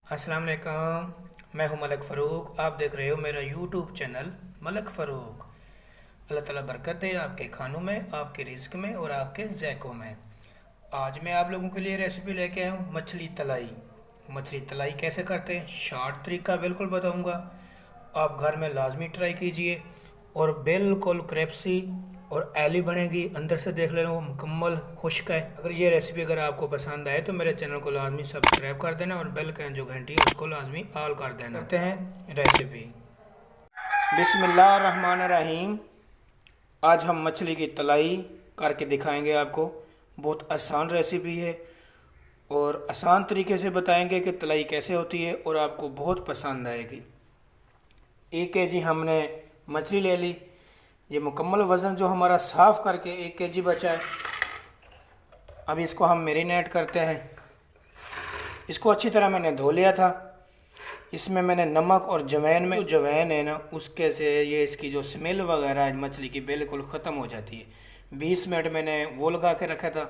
अस्सलाम वालेकुम। मैं हूं मलक फ़ारूक। आप देख रहे हो मेरा यूट्यूब चैनल मलक फ़ारूक। अल्लाह ताला बरकत दे आपके खानों में, आपके रिज़्क में और आपके ज़ैक़ों में। आज मैं आप लोगों के लिए रेसिपी लेके आया हूँ मछली तलाई। मछली तलाई कैसे करते हैं, शॉर्ट तरीका बिल्कुल बताऊँगा। आप घर में लाजमी ट्राई कीजिए और बिल्कुल क्रेप्सी और ऐली बनेगी। अंदर से देख लेना वो मुकम्मल खुश्क है। अगर ये रेसिपी अगर आपको पसंद आए तो मेरे चैनल को लाजमी सब्सक्राइब कर देना और बेल का जो घंटी है उसको लाजमी ऑल कर देना। करते हैं रेसिपी। बिस्मिल्लाहिर्रहमानिर्रहीम। आज हम मछली की तलाई करके दिखाएंगे आपको। बहुत आसान रेसिपी है और आसान तरीके से बताएंगे कि तलाई कैसे होती है और आपको बहुत पसंद आएगी। 1 kg हमने मछली ले ली। ये मुकम्मल वज़न जो हमारा साफ़ करके 1 kg बचा है। अब इसको हम मैरिनेट करते हैं। इसको अच्छी तरह मैंने धो लिया था। इसमें मैंने नमक और जवैन में, जो जवैन है ना उसके से ये इसकी जो स्मेल वगैरह है मछली की बिल्कुल ख़त्म हो जाती है। 20 मिनट मैंने वो लगा के रखा था।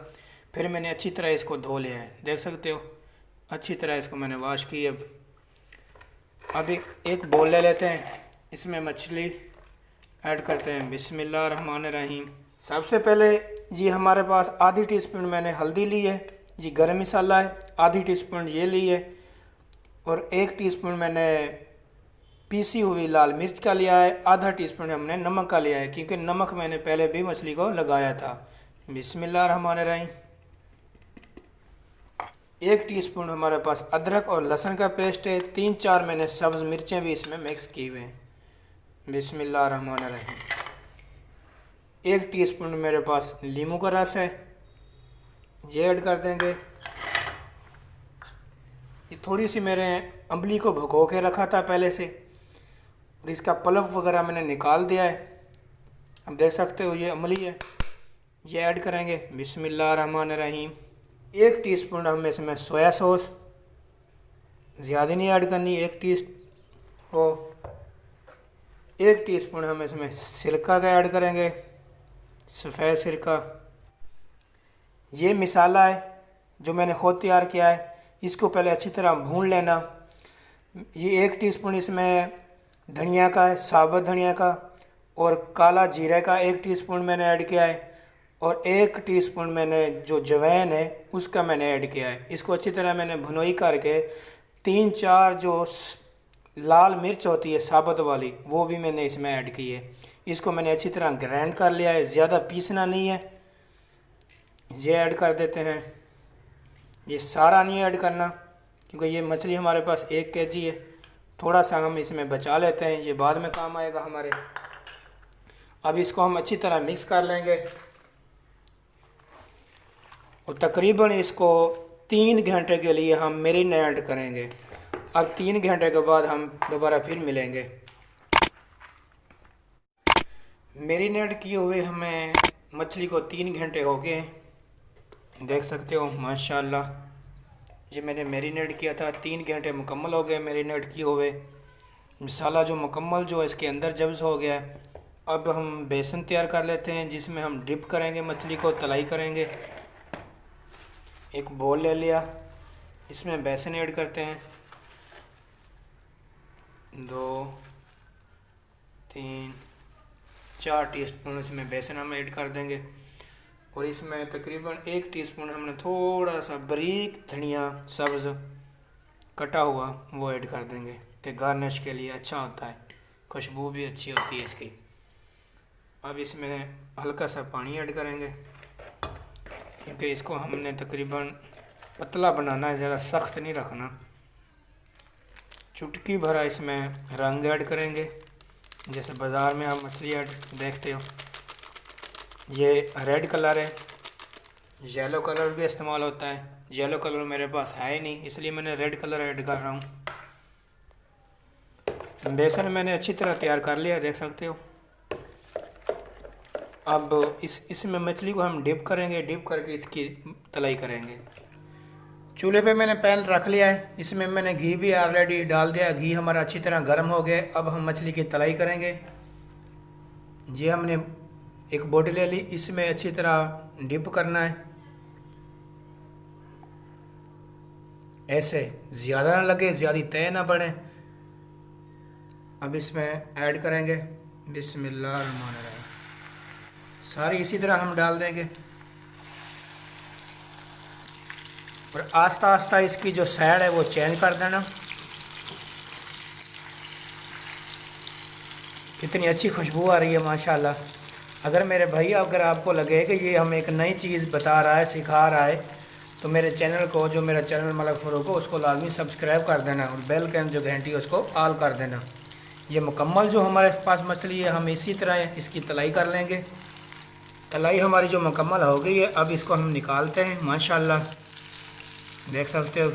फिर मैंने अच्छी तरह इसको धो लिया है, देख सकते हो। अच्छी तरह इसको मैंने वॉश की। अब अभी एक बोल ले लेते हैं, इसमें मछली ऐड करते हैं। बिस्मिल्लाहिर्रहमानिर्रहीम। सबसे पहले जी हमारे पास आधी टीस्पून मैंने हल्दी ली है। जी गरम मसाला है, आधी टीस्पून ये ली है। और 1 टीस्पून मैंने पीसी हुई लाल मिर्च का लिया है। आधा टीस्पून हमने नमक का लिया है, क्योंकि नमक मैंने पहले भी मछली को लगाया था। बिस्मिल्लाहिर्रहमानिर्रहीम। 1 टीस्पून हमारे पास अदरक और लहसुन का पेस्ट है। 3-4 मैंने सब्ज़ मिर्चें भी इसमें मिक्स की हुए हैं। बिस्मिल्लाहिर्रहमानिर्रहीम। 1 टीस्पून मेरे पास नींबू का रस है, ये ऐड कर देंगे। ये थोड़ी सी मैंने अम्बली को भिगो के रखा था पहले से और इसका पल्प वगैरह मैंने निकाल दिया है। अब देख सकते हो ये अम्बली है, ये ऐड करेंगे। बिस्मिल्लाहिर्रहमानिर्रहीम। 1 टीस्पून हम इसमें सोया सॉस, ज़्यादा नहीं ऐड करनी, 1 टीस्पून। 1 टीस्पून हम इसमें सिरका का ऐड करेंगे, सफ़ेद सिरका। ये मिसाला है जो मैंने खुद तैयार किया है। इसको पहले अच्छी तरह भून लेना। ये 1 टीस्पून इसमें धनिया का है, साबुत धनिया का, और काला जीरे का 1 टीस्पून मैंने ऐड किया है। और 1 टीस्पून मैंने जो जवैन है उसका मैंने ऐड किया है। इसको अच्छी तरह मैंने भुनोई करके 3-4 जो लाल मिर्च होती है साबुत वाली वो भी मैंने इसमें ऐड की है। इसको मैंने अच्छी तरह ग्राइंड कर लिया है, ज़्यादा पीसना नहीं है। ये ऐड कर देते हैं। ये सारा नहीं ऐड करना क्योंकि ये मछली हमारे पास 1 kg है। थोड़ा सा हम इसमें बचा लेते हैं, ये बाद में काम आएगा हमारे। अब इसको हम अच्छी तरह मिक्स कर लेंगे और तकरीबन इसको 3 घंटे के लिए हम मैरिनेट करेंगे। अब 3 घंटे के बाद हम दोबारा फिर मिलेंगे। मैरिनेट किए हुए हमें मछली को 3 घंटे हो गए, देख सकते हो माशाल्लाह। ये मैंने मैरिनेट किया था, 3 घंटे मुकम्मल हो गए मैरिनेट किए हुए। मसाला जो मुकम्मल जो इसके अंदर जब्स हो गया है। अब हम बेसन तैयार कर लेते हैं जिसमें हम डिप करेंगे मछली को, तलाई करेंगे। एक बोल ले लिया, इसमें बेसन ऐड करते हैं। 2, 3, 4 टीस्पून इसमें बेसन हम ऐड कर देंगे। और इसमें तकरीबन 1 टीस्पून हमने थोड़ा सा बारीक धनिया सब्ज़ कटा हुआ वो ऐड कर देंगे कि गार्निश के लिए अच्छा होता है, खुशबू भी अच्छी होती है इसकी। अब इसमें हल्का सा पानी ऐड करेंगे क्योंकि इसको हमने तकरीबन पतला बनाना है, ज़्यादा सख्त नहीं रखना। चुटकी भरा इसमें रंग ऐड करेंगे, जैसे बाज़ार में आप मछली ऐड देखते हो। ये रेड कलर है, येलो कलर भी इस्तेमाल होता है। येलो कलर मेरे पास है ही नहीं, इसलिए मैंने रेड कलर ऐड कर रहा हूँ। बेसन मैंने अच्छी तरह तैयार कर लिया, देख सकते हो। अब इसमें मछली को हम डिप करेंगे, डिप करके इसकी तलाई करेंगे। चूल्हे पे मैंने पैन रख लिया है, इसमें मैंने घी भी ऑलरेडी डाल दिया। घी हमारा अच्छी तरह गर्म हो गया। अब हम मछली की तलाई करेंगे। ये हमने एक बोटी ले ली, इसमें अच्छी तरह डिप करना है। ऐसे ज़्यादा ना लगे, ज़्यादा तय ना बढ़े। अब इसमें ऐड करेंगे बिस्मिल्लाहिर्रहमानिर्रहीम। सारी इसी तरह हम डाल देंगे और आस्ता आस्ता इसकी जो साइड है वो चेंज कर देना। कितनी अच्छी खुशबू आ रही है माशाल्लाह। अगर मेरे भाई अगर आपको लगे कि ये हम एक नई चीज़ बता रहा है, सिखा रहा है, तो मेरे चैनल को, जो मेरा चैनल मलक फ़ारूक हो, उसको लाजमी सब्सक्राइब कर देना और बेल के जो घंटी है उसको ऑल कर देना। ये मुकम्मल जो हमारे पास मछली है, हम इसी तरह इसकी तलाई कर लेंगे। तलाई हमारी जो मुकम्मल हो गई है, अब इसको हम निकालते हैं। माशाल्लाह देख सकते हो।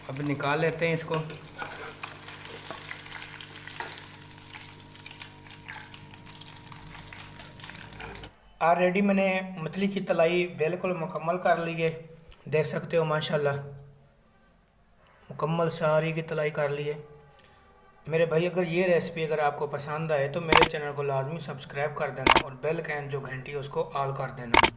अब निकाल लेते हैं इसको। ऑलरेडी मैंने मछली की तलाई बिल्कुल मुकम्मल कर ली है, देख सकते हो माशाल्लाह। मुकम्मल सारी की तलाई कर ली है। मेरे भाई अगर ये रेसिपी अगर आपको पसंद आए तो मेरे चैनल को लाजमी सब्सक्राइब कर देना और बेल कैन जो घंटी है उसको ऑल कर देना।